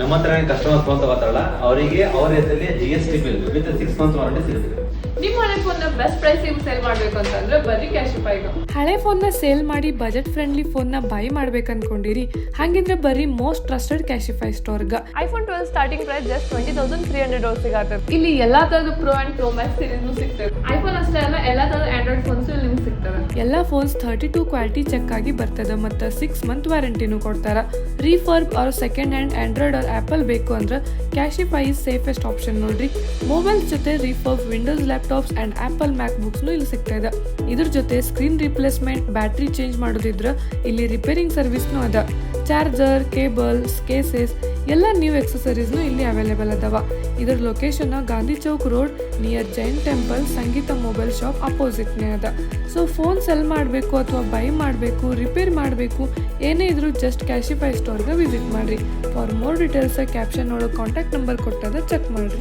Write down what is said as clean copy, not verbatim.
ನಮ್ಮ ಹತ್ರ customer phone ತಗೋತಾರಲ್ಲ ಅವರಿಗೆ ಅವ್ರ ಹೆಸರಲ್ಲಿ GST bill with 6 months warranty ಸಿಗುತ್ತೆ. ನಿಮ್ಮ ಹಳೆ ಫೋನ್ ಬೆಸ್ಟ್ ಪ್ರೈಸ್ ಸೇಲ್ ಮಾಡಬೇಕು ಅಂತಂದ್ರೆ ಬರೀ ಕ್ಯಾಶಿಫೈಗೆ. ಹಳೆ ಫೋನ್ನ ಸೇಲ್ ಮಾಡಿ ಬಜೆಟ್ ಫ್ರೆಂಡ್ಲಿ ಫೋನ್ನ ಬೈ ಮಾಡ್ಬೇಕು ಅನ್ಕೊಂಡಿರಿ, ಹಾಗಿದ್ರೆ ಬರ್ರಿ ಮೋಸ್ಟ್ ಟ್ರಸ್ಟೆಡ್ ಕ್ಯಾಶಿಫೈ ಸ್ಟೋರ್ಗ. iPhone 12 ಸ್ಟಾರ್ಟಿಂಗ್ ಪ್ರೈಸ್ ಜಸ್ಟ್ 20,300 ಸಿಗತ್ತೆ. ಇಲ್ಲಿ ಎಲ್ಲಾ ತರದ pro and pro max series ಸಿಗ್ತದೆ. ಐಫೋನ್ ಅಷ್ಟೇ ಅಲ್ಲ, ಎಲ್ಲಾ ತರದ ಆಂಡ್ರಾಯ್ಡ್ ಫೋನ್ಸ್ ನಿಮ್ಗೆ ಸಿಗ್ತವೆ. ಎಲ್ಲ ಫೋನ್ಸ್ 32 ಕ್ವಾಲಿಟಿ ಚೆಕ್ ಆಗಿ ಬರ್ತದೆ ಮತ್ತು 6 ಮಂತ್ ವಾರಂಟಿನೂ ಕೊಡ್ತಾರ. Refurb or second hand Android or Apple ಬೇಕು ಅಂದ್ರೆ ಕ್ಯಾಶಿಫೈ ಇಸ್ ಸೇಫೆಸ್ಟ್ ಆಪ್ಷನ್ ನೋಡ್ರಿ. ಮೊಬೈಲ್ ಜೊತೆ refurb Windows laptops and Apple Mac ಬುಕ್ಸ್ನು ಇಲ್ಲಿ ಸಿಗ್ತಾ ಇದೆ. ಇದ್ರ ಜೊತೆ ಸ್ಕ್ರೀನ್ ರಿಪ್ಲೇಸ್ಮೆಂಟ್, ಬ್ಯಾಟ್ರಿ ಚೇಂಜ್ ಮಾಡೋದಿದ್ರೆ ಇಲ್ಲಿ ರಿಪೇರಿಂಗ್ ಸರ್ವಿಸ್ನು ಅದ. ಚಾರ್ಜರ್, ಕೇಬಲ್ಸ್, ಕೇಸಸ್ ಎಲ್ಲ ನ್ಯೂ ಎಕ್ಸಸರೀಸ್ನು ಇಲ್ಲಿ ಅವೈಲೇಬಲ್ ಅದಾವ. ಇದ್ರ location Gandhi Chowk road near Jain temple, Sangeetha mobile shop ಅಪೋಸಿಟ್ನೇ ಅದ. ಸೊ ಫೋನ್ ಸೆಲ್ ಮಾಡಬೇಕು ಅಥವಾ ಬೈ ಮಾಡಬೇಕು, ರಿಪೇರ್ ಮಾಡಬೇಕು, ಏನೇ ಇದ್ರೂ ಜಸ್ಟ್ ಕ್ಯಾಶಿಫೈ ಸ್ಟೋರ್ಗೆ ವಿಸಿಟ್ ಮಾಡಿರಿ. ಫಾರ್ ಮೋರ್ ಡೀಟೇಲ್ಸ್ ಕ್ಯಾಪ್ಷನ್ ಒಳಗೆ ಕಾಂಟ್ಯಾಕ್ಟ್ ನಂಬರ್ ಕೊಟ್ಟದ ಚೆಕ್ ಮಾಡಿರಿ.